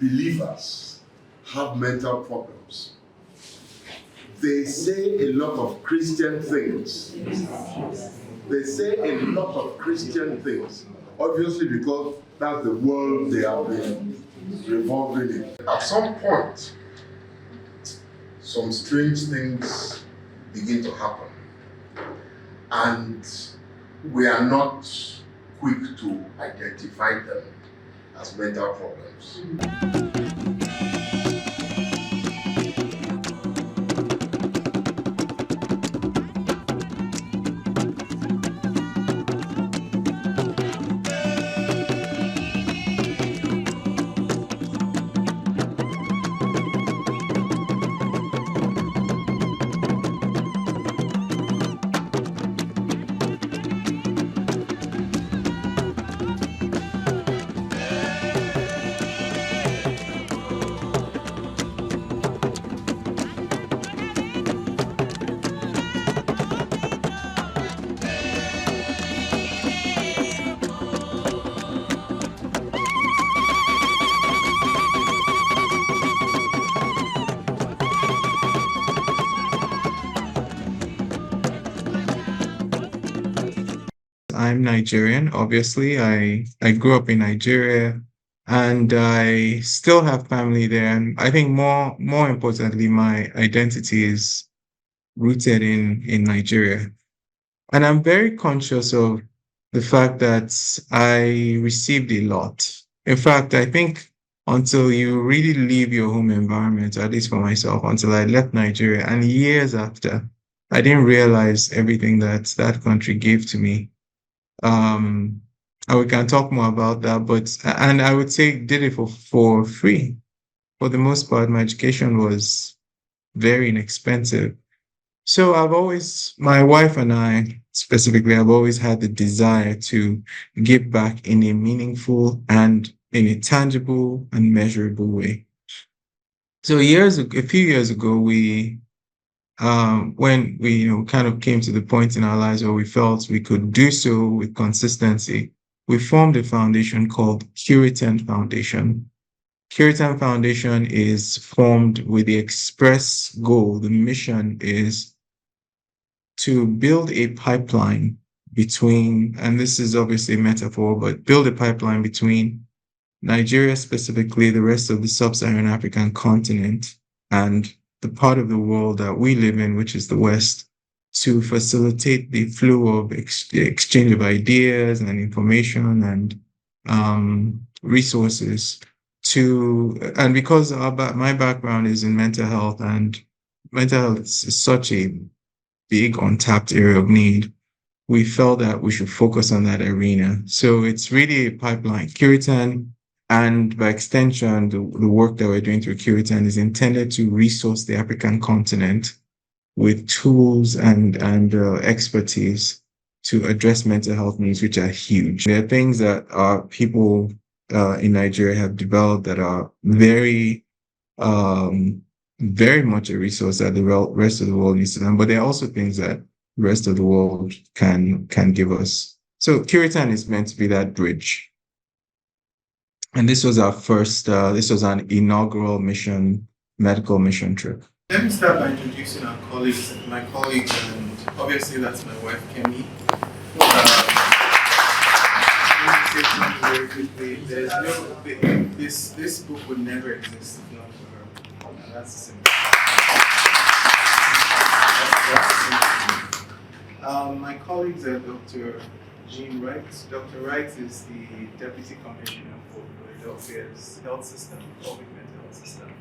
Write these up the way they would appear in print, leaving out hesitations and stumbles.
believers have mental problems. They say a lot of Christian things. They say a lot of Christian things, obviously because that's the world they have been revolving in. At some point, some strange things begin to happen, and we are not quick to identify them as mental problems. I'm Nigerian, obviously. I grew up in Nigeria and I still have family there. And I think more importantly, my identity is rooted in Nigeria. And I'm very conscious of the fact that I received a lot. In fact, I think until you really leave your home environment, at least for myself, until I left Nigeria and years after, I didn't realize everything that that country gave to me. um, and we can talk more about that, but and I would say did it for free. For the most part, my education was very inexpensive. So my wife and I specifically, have always had the desire to give back in a meaningful and in a tangible and measurable way. So a few years ago, when we kind of came to the point in our lives where we felt we could do so with consistency, we formed a foundation called Curitan Foundation. Curitan Foundation is formed with the express goal. The mission is to build a pipeline between, and this is obviously a metaphor, but build a pipeline between Nigeria, specifically the rest of the sub-Saharan African continent, and the part of the world that we live in, which is the West, to facilitate the flow of the exchange of ideas and information and resources. And because my background is in mental health, and mental health is such a big untapped area of need, we felt that we should focus on that arena. So it's really a pipeline. Curitan, and by extension, the work that we're doing through Curitan is intended to resource the African continent with tools and expertise to address mental health needs, which are huge. There are things that our people in Nigeria have developed that are very much a resource that the rest of the world needs to learn, but there are also things that the rest of the world can give us. So Curitan is meant to be that bridge. And this was this was an inaugural medical mission trip. Let me start by introducing our colleagues. My colleagues, and obviously that's my wife, Kemi. Let me say something very quickly. This book would never exist if not for her. And that's simple. My colleagues are Dr. Jean Wright. Dr. Wright is the Deputy Commissioner for Philadelphia's health system, public mental health system.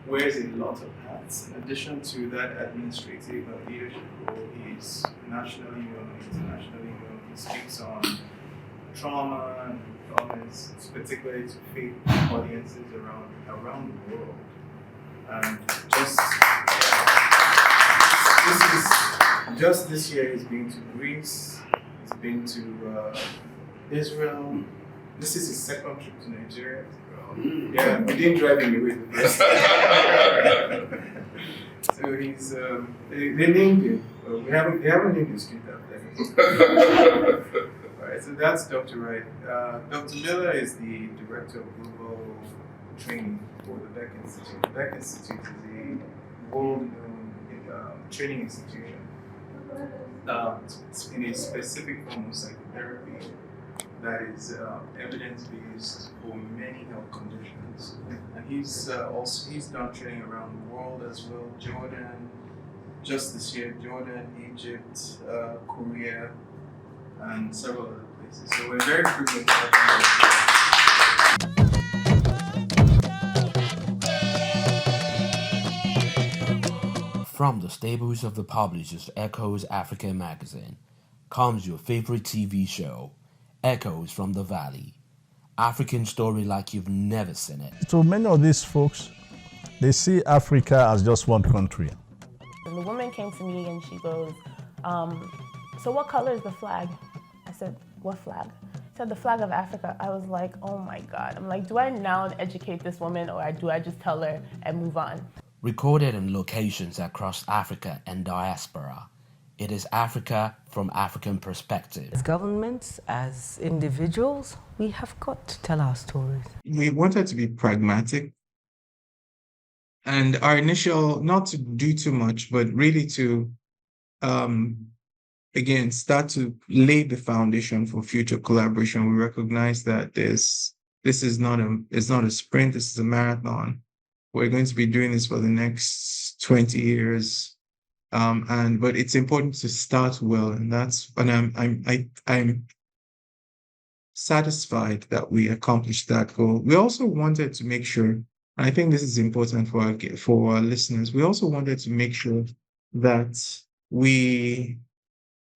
Wears a lot of hats. In addition to that administrative and leadership role, he's nationally known, internationally known. He speaks on trauma and traumas, particularly to faith audiences around the world. And just this year, he's been to Greece. He's been to Israel. This is his second trip to Nigeria. Yeah, we didn't drive him away the first time. So he's, they named him. They haven't named the street after him. right, so that's Dr. Wright. Dr. Miller is the Director of Global Training for the Beck Institute. The Beck Institute is a world-known training institution in a specific form of psychotherapy that is evidence-based for many health conditions. And he's done training around the world as well. Jordan, just this year, Jordan, Egypt, Korea, and several other places. So we're very privileged to have you. From the stables of the publishers Echoes African Magazine comes your favorite TV show, Echoes from the Valley. African story like you've never seen it. So many of these folks, they see Africa as just one country. And the woman came to me and she goes, so what color is the flag? I said, what flag? She said, the flag of Africa. I was like, oh my God. I'm like, do I now educate this woman or do I just tell her and move on? Recorded in locations across Africa and diaspora, it is Africa from African perspective. As governments, as individuals, we have got to tell our stories. We wanted to be pragmatic. And our initial, not to do too much, but really to, again, start to lay the foundation for future collaboration. We recognize that this is not a sprint, this is a marathon. We're going to be doing this for the next 20 years. But it's important to start well, and I'm satisfied that we accomplished that goal. We also wanted to make sure, and I think this is important for our listeners, we also wanted to make sure that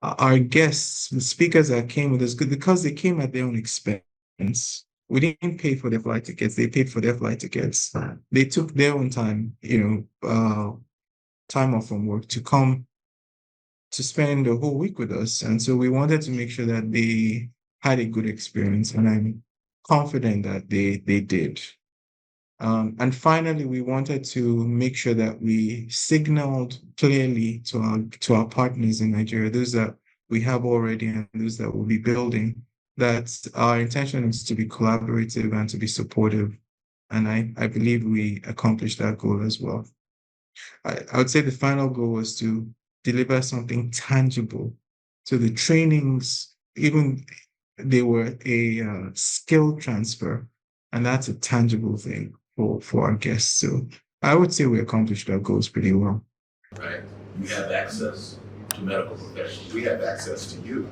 our guests, the speakers that came with us, because they came at their own expense. We didn't pay for their flight tickets. They paid for their flight tickets. They took their own time, time off from work to come to spend the whole week with us. And so we wanted to make sure that they had a good experience. And I'm confident that they did. And finally, we wanted to make sure that we signaled clearly to our partners in Nigeria, those that we have already and those that we'll be building, that our intention is to be collaborative and to be supportive. And I believe we accomplished that goal as well. I would say the final goal was to deliver something tangible. So the trainings, even they were a skill transfer, and that's a tangible thing for our guests. So I would say we accomplished our goals pretty well. Right? You have access to medical professionals. We have access to you,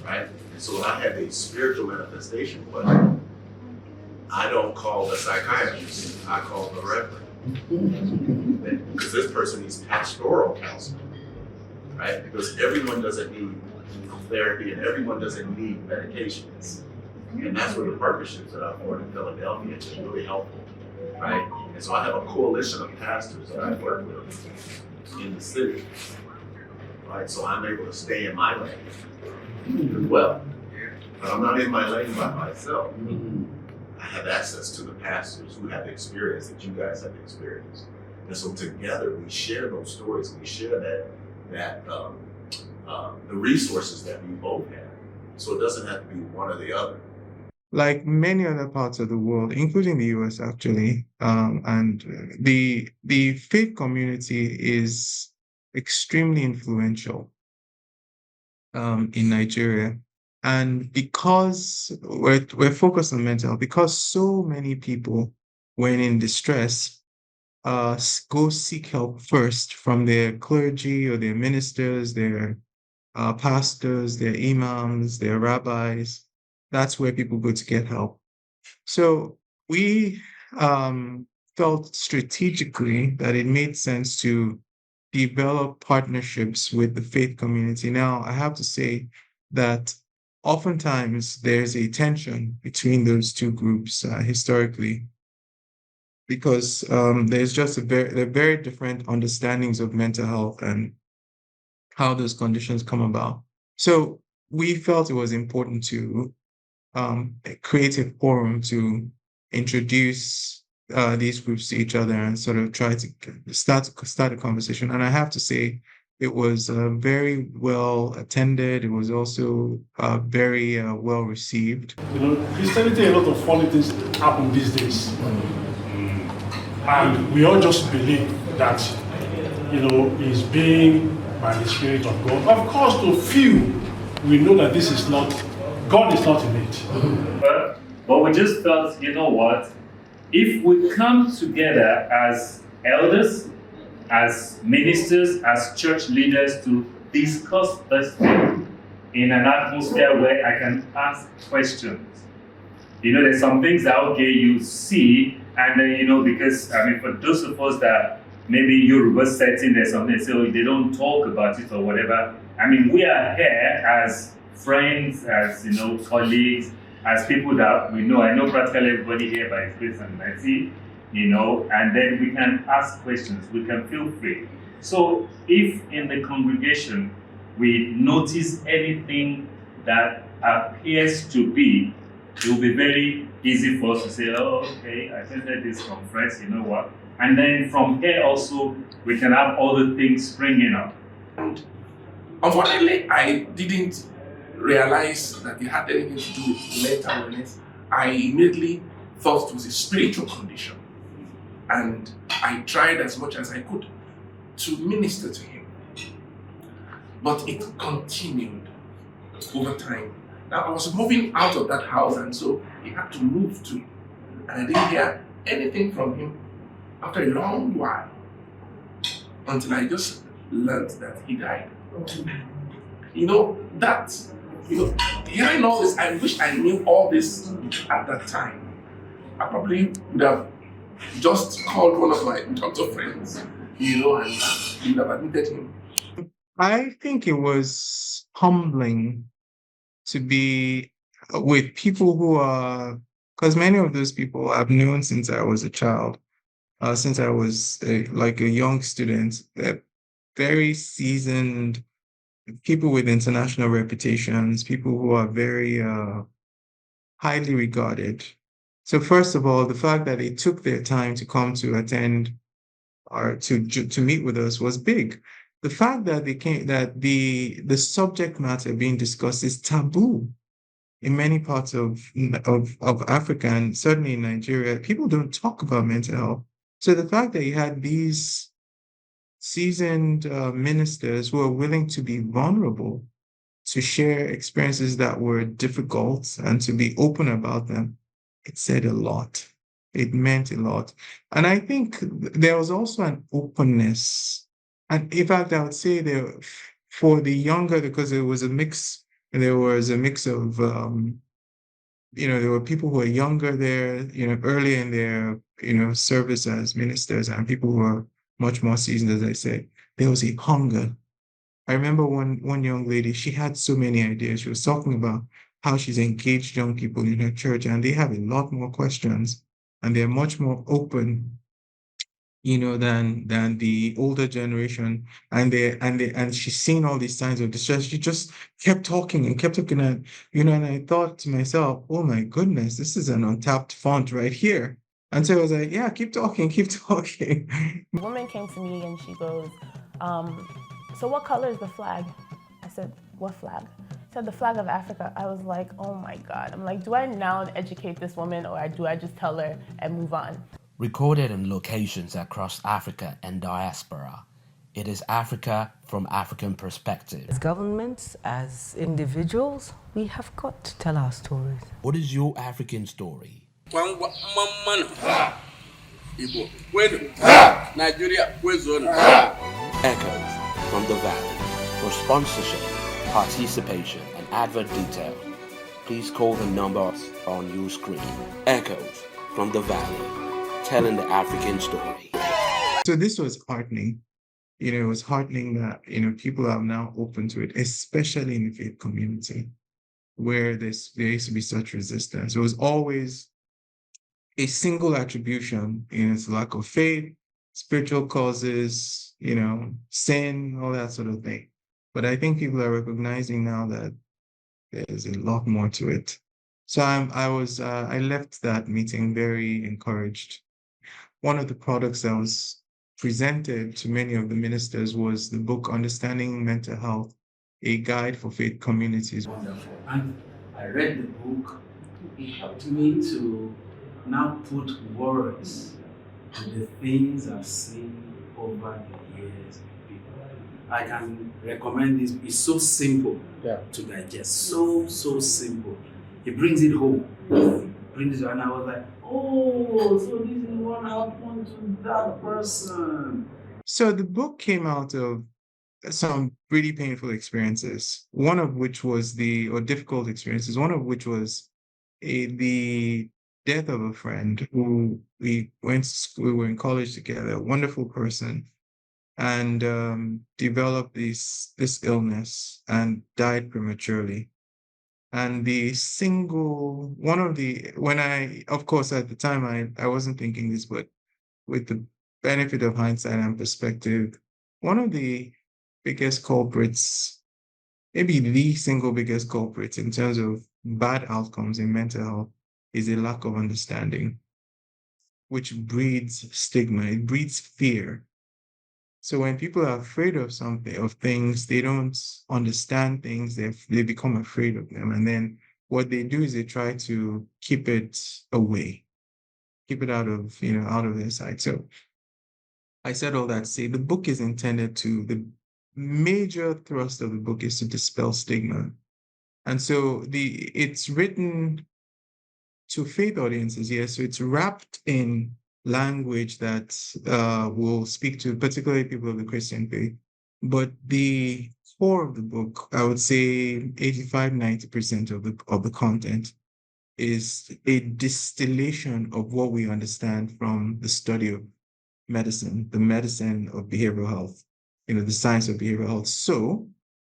right? And so when I have a spiritual manifestation, but I don't call the psychiatrist, I call the reverend. Because this person needs pastoral counseling, right? Because everyone doesn't need therapy and everyone doesn't need medications. And that's where the partnerships that I've formed in Philadelphia is really helpful, right? And so I have a coalition of pastors that I work with in the city, right? So I'm able to stay in my lane as well. But I'm not in my lane by myself. I have access to the pastors who have the experience that you guys have experienced. And so together we share those stories, we share the resources that we both have. So it doesn't have to be one or the other. Like many other parts of the world, including the US actually, and the faith community is extremely influential in Nigeria. And because we're focused on mental health, because so many people, when in distress, go seek help first from their clergy or their ministers, their pastors, their imams, their rabbis. That's where people go to get help. So we felt strategically that it made sense to develop partnerships with the faith community. Now, I have to say that oftentimes there's a tension between those two groups historically, because there's just they're very different understandings of mental health and how those conditions come about. So we felt it was important to create a forum to introduce these groups to each other and sort of try to start a conversation. And I have to say It was very well attended. It was also very well received. Christianity, a lot of funny things happen these days. And we all just believe that, is being by the Spirit of God. Of course, to few, we know that this is not, God is not in it. But we just felt, you know what, if we come together as elders, as ministers, as church leaders to discuss this thing in an atmosphere where I can ask questions. There's some things that, okay, you see, and then, because, for those of us that maybe Yoruba setting, there's something, so they don't talk about it or whatever. We are here as friends, as, colleagues, as people that we know. I know practically everybody here by His grace and mercy, and then we can ask questions, we can feel free. So if in the congregation we notice anything that appears to be, it will be very easy for us to say, oh, okay, I attended this conference, you know what? And then from here also, we can have other things springing up. And unfortunately, I didn't realize that it had anything to do with mental illness. I immediately thought it was a spiritual condition. And I tried as much as I could to minister to him. But it continued over time. Now I was moving out of that house, and so he had to move too. And I didn't hear anything from him after a long while, until I just learned that he died. Hearing all this, I wish I knew all this at that time. I probably would have just called one of my doctor friends, and he would have admitted him. I think it was humbling to be with people who are, because many of those people I've known since I was a child, since I was a young student. They're very seasoned people with international reputations, people who are very highly regarded. So first of all, the fact that they took their time to come to attend or to meet with us was big. The fact that the subject matter being discussed is taboo in many parts of Africa, and certainly in Nigeria. People don't talk about mental health. So the fact that you had these seasoned ministers who are willing to be vulnerable, to share experiences that were difficult and to be open about them, it said a lot. It meant a lot. And I think there was also an openness. And in fact, I would say for the younger, because there was a mix of, there were people who were younger there, early in their, service as ministers, and people who were much more seasoned, as I said. There was a hunger. I remember one young lady, she had so many ideas. She was talking about how she's engaged young people in her church, and they have a lot more questions, and they're much more open, than the older generation. And she's seen all these signs of distress. She just kept talking, and I thought to myself, oh my goodness, this is an untapped font right here. And so I was like, yeah, keep talking. The woman came to me and she goes, so what color is the flag? I said, what flag? She said, the flag of Africa. I was like, oh my God. I'm like, do I now educate this woman, or do I just tell her and move on? Recorded in locations across Africa and diaspora, it is Africa from African perspective. As governments, as individuals, we have got to tell our stories. What is your African story? Nigeria, Echoes from the Valley. For sponsorship, participation, and advert detail, please call the numbers on your screen. Echoes from the Valley, telling the African story. So this was heartening. It was heartening that, people are now open to it, especially in the faith community, where there used to be such resistance. It was always a single attribution, it's lack of faith, spiritual causes, sin, all that sort of thing. But I think people are recognizing now that there's a lot more to it. So I left that meeting very encouraged. One of the products that was presented to many of the ministers was the book Understanding Mental Health, a guide for faith communities. Wonderful. And I read the book. It helped me to now put words to the things I've seen over the years in people. I can recommend this. It's so simple to digest. So simple. He brings it home. Brings it, and I was like, oh, so this is what happened to that person. So the book came out of some really painful experiences, one of which was difficult experiences, one of which was the death of a friend who we were in college together, a wonderful person, and developed this illness and died prematurely. And of course, at the time, I wasn't thinking this, but with the benefit of hindsight and perspective, one of the biggest culprits, maybe the single biggest culprit in terms of bad outcomes in mental health, is a lack of understanding, which breeds stigma, it breeds fear. So when people are afraid of things, they don't understand things, they become afraid of them. And then what they do is they try to keep it away, keep it out of their sight. So I said all that to say the book is intended the major thrust of the book is to dispel stigma. And so it's written to faith audiences, yes. So it's wrapped in language that will speak to particularly people of the Christian faith. But the core of the book, I would say 85-90% of the content is a distillation of what we understand from the study of medicine, the medicine of behavioral health, the science of behavioral health. So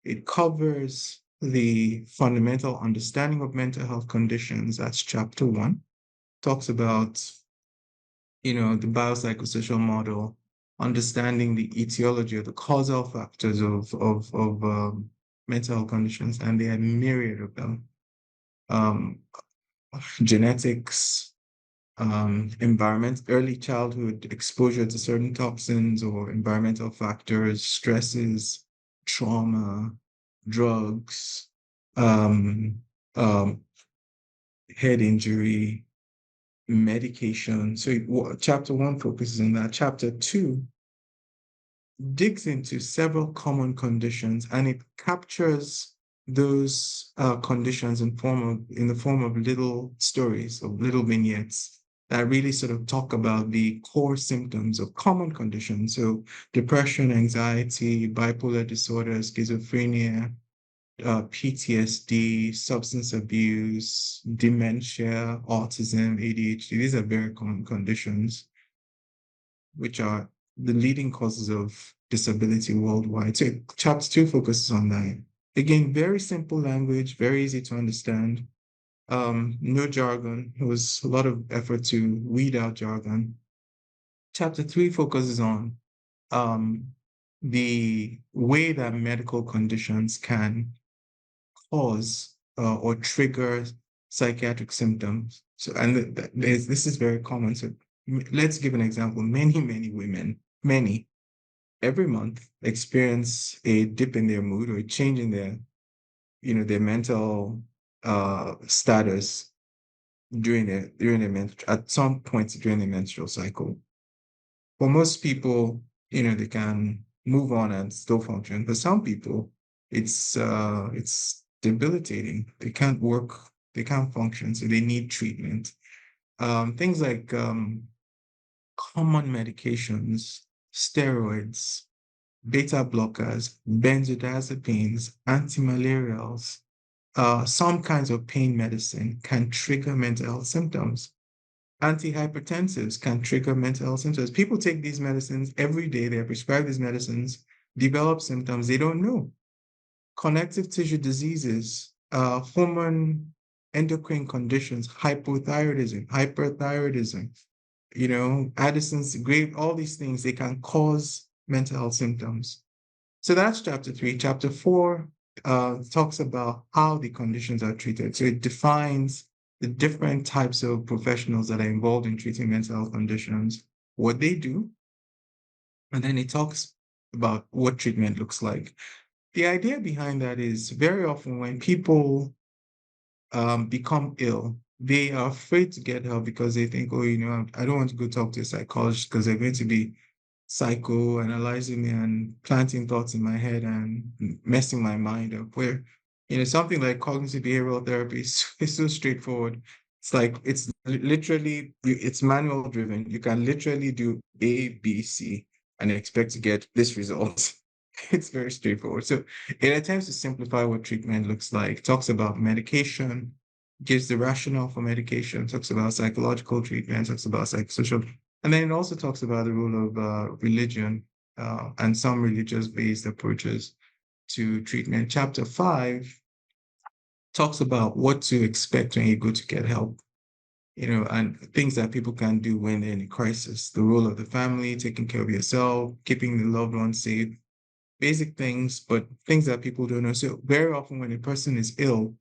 it covers the fundamental understanding of mental health conditions. That's chapter 1. Talks about, the biopsychosocial model, understanding the etiology or the causal factors of mental health conditions, and there are myriad of them. Genetics, environment, early childhood exposure to certain toxins or environmental factors, stresses, trauma, drugs, head injury, medication. So chapter 1 focuses on that. Chapter 2 digs into several common conditions, and it captures those conditions in the form of little stories, of little vignettes that really sort of talk about the core symptoms of common conditions. So depression, anxiety, bipolar disorder, schizophrenia, PTSD, substance abuse, dementia, autism, ADHD. These are very common conditions, which are the leading causes of disability worldwide. So chapter 2 focuses on that. Again, very simple language, very easy to understand. No jargon. It was a lot of effort to weed out jargon. Chapter 3 focuses on the way that medical conditions can cause or trigger psychiatric symptoms. So, and this is very common. So let's give an example. Many women, every month experience a dip in their mood or a change in their mental status at some point during the menstrual cycle. For most people, they can move on and still function. For some people, it's debilitating. They can't work, they can't function, so they need treatment. Things like common medications, steroids, beta blockers, benzodiazepines, antimalarials, some kinds of pain medicine can trigger mental health symptoms. Antihypertensives can trigger mental health symptoms. People take these medicines every day. They're prescribed these medicines, develop symptoms they don't know. Connective tissue diseases, hormone endocrine conditions, hyperthyroidism, Addison's, Graves, all these things, they can cause mental health symptoms. So that's chapter 3. Chapter 4 talks about how the conditions are treated. So it defines the different types of professionals that are involved in treating mental health conditions, what they do, And then it talks about what treatment looks like. The idea behind that is very often when people become ill, they are afraid to get help because they think, oh, I don't want to go talk to a psychologist because they're going to be psychoanalyzing me and planting thoughts in my head and messing my mind up. Where, something like cognitive behavioral therapy is so straightforward. It's like, it's literally, it's manual driven. You can literally do A, B, C and expect to get this result. It's very straightforward. So it attempts to simplify what treatment looks like, talks about medication, gives the rationale for medication, talks about psychological treatment, talks about psychosocial, and then it also talks about the role of religion and some religious-based approaches to treatment. Chapter 5 talks about what to expect when you go to get help, and things that people can do when they're in a crisis, the role of the family, taking care of yourself, keeping the loved ones safe, basic things, but things that people don't know. So very often when a person is ill,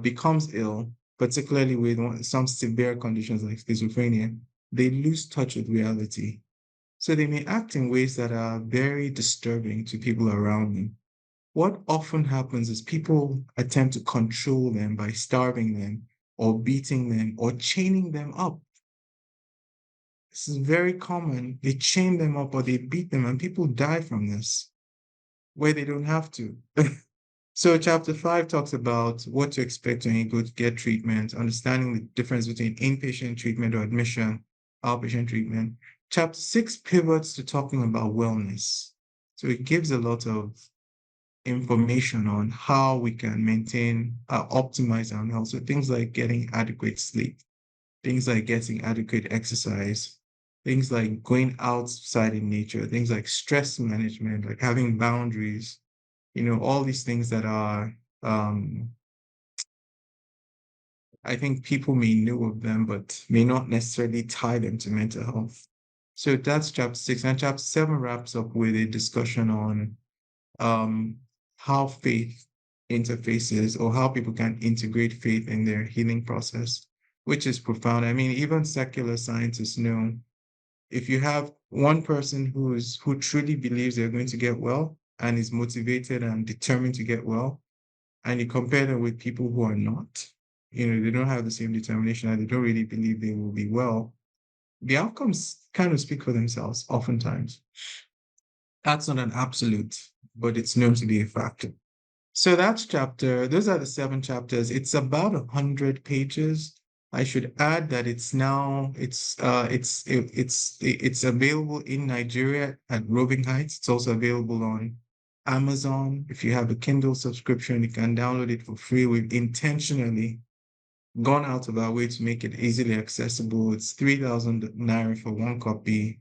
becomes ill, particularly with some severe conditions like schizophrenia, they lose touch with reality. So they may act in ways that are very disturbing to people around them. What often happens is people attempt to control them by starving them or beating them or chaining them up. This is very common. They chain them up or they beat them, and people die from this where they don't have to. So chapter 5 talks about what to expect when you go to get treatment, understanding the difference between inpatient treatment or admission, outpatient treatment. Chapter 6 pivots to talking about wellness. So it gives a lot of information on how we can maintain, optimize our health. So things like getting adequate sleep, things like getting adequate exercise, things like going outside in nature, things like stress management, like having boundaries, all these things that are, I think people may know of them, but may not necessarily tie them to mental health. So that's chapter 6. And chapter 7 wraps up with a discussion on how faith interfaces or how people can integrate faith in their healing process, which is profound. I mean, even secular scientists know if you have one person who truly believes they're going to get well and is motivated and determined to get well, and you compare them with people who are not, they don't have the same determination and they don't really believe they will be well, the outcomes kind of speak for themselves oftentimes. That's not an absolute, but it's known to be a factor. So those are the 7 chapters. It's about 100 pages. I should add that it's available in Nigeria at Roving Heights. It's also available on Amazon. If you have a Kindle subscription, you can download it for free. We've intentionally gone out of our way to make it easily accessible. It's 3,000 naira for 1 copy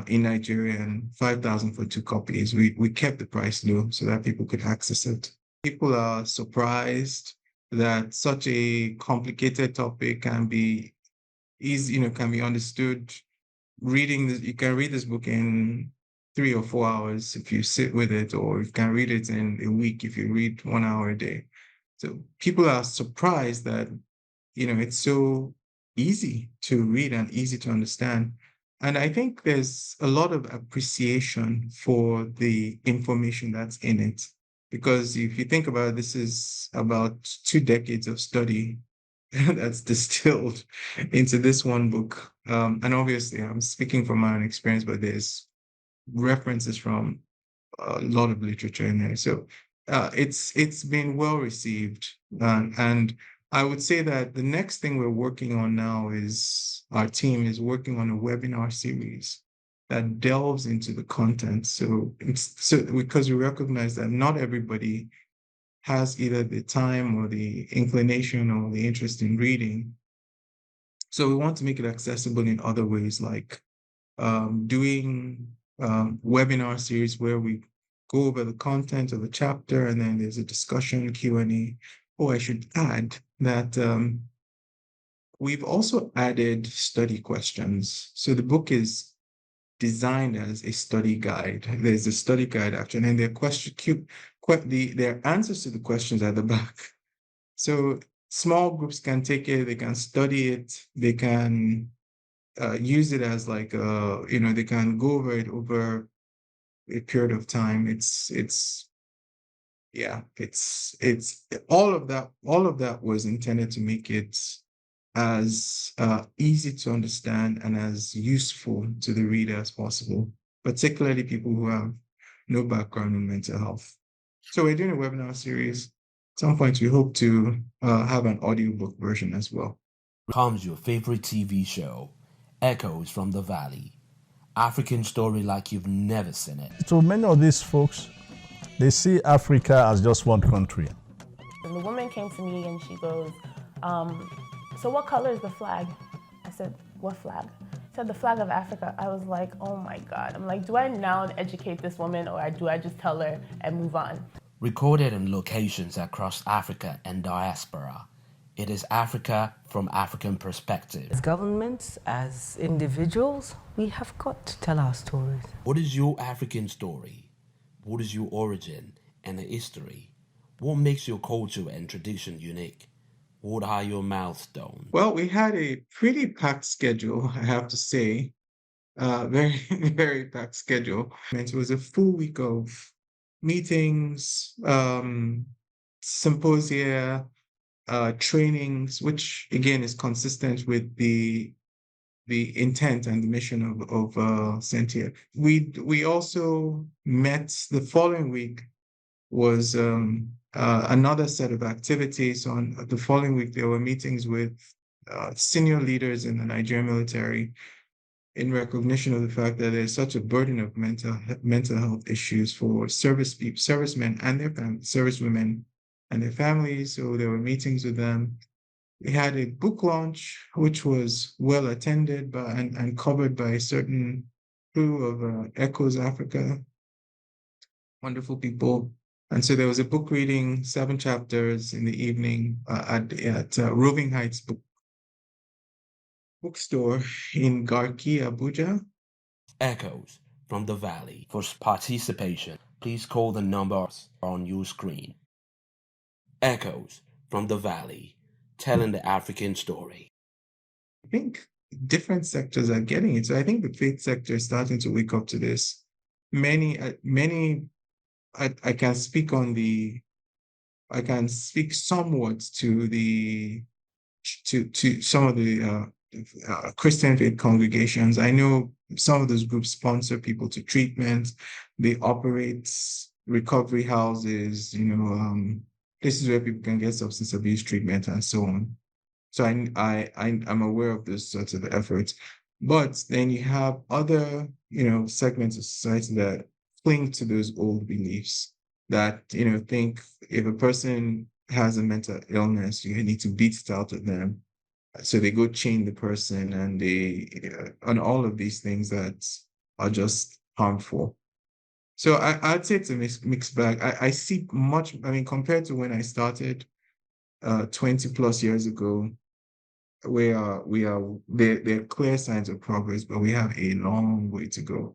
in Nigeria and 5,000 for 2 copies. We kept the price low so that people could access it. People are surprised that such a complicated topic can be easy, can be understood. You can read this book in 3 or 4 hours if you sit with it, or you can read it in a week if you read 1 hour a day. So people are surprised that, it's so easy to read and easy to understand. And I think there's a lot of appreciation for the information that's in it. Because if you think about it, this is about 2 decades of study that's distilled into this one book. And obviously, I'm speaking from my own experience, but there's references from a lot of literature in there. So it's been well received. And I would say that the next thing we're working on now is our team is working on a webinar series that delves into the content. So because we recognize that not everybody has either the time or the inclination or the interest in reading. So we want to make it accessible in other ways, like doing webinar series where we go over the content of the chapter and then there's a discussion, Q&A. Oh, I should add that we've also added study questions. So the book is designed as a study guide. There's a study guide actually, and their answers to the questions at the back. So small groups can take it, they can study it, they can use it as like they can go over it over a period of time. It's all of that was intended to make it as easy to understand and as useful to the reader as possible, particularly people who have no background in mental health. So we're doing a webinar series. At some point, we hope to have an audiobook version as well. Comes your favorite TV show, Echoes from the Valley. African story like you've never seen it. So many of these folks, they see Africa as just one country. And the woman came to me and she goes, so what color is the flag? I said, what flag? She said, the flag of Africa. I was like, oh my God. I'm like, do I now educate this woman or do I just tell her and move on? Recorded in locations across Africa and diaspora, it is Africa from African perspective. As governments, as individuals, we have got to tell our stories. What is your African story? What is your origin and the history? What makes your culture and tradition unique? What are your milestones? Well, we had a pretty packed schedule, I have to say. Very, very packed schedule. And it was a full week of meetings, symposia, trainings, which again is consistent with the intent and the mission of Sentia. We also met the following week was another set of activities. So on the following week, there were meetings with senior leaders in the Nigerian military in recognition of the fact that there's such a burden of mental health issues for servicemen and their families, servicewomen and their families. So there were meetings with them. We had a book launch, which was well attended by and covered by a certain crew of Echoes Africa, wonderful people. And so there was a book reading, 7 chapters in the evening at Roving Heights bookstore in Garki, Abuja. Echoes from the Valley. For participation, please call the numbers on your screen. Echoes from the Valley, telling the African story. I think different sectors are getting it. So I think the faith sector is starting to wake up to this. Many, I can speak somewhat to some of the Christian faith congregations. I know some of those groups sponsor people to treatment. They operate recovery houses, places where people can get substance abuse treatment and so on. So I'm aware of those sorts of efforts. But then you have other, segments of society that cling to those old beliefs that, think if a person has a mental illness, you need to beat it out of them. So they go chain the person and on all of these things that are just harmful. So I'd say it's a mixed bag. I see much, compared to when I started 20 plus years ago, there are clear signs of progress, but we have a long way to go.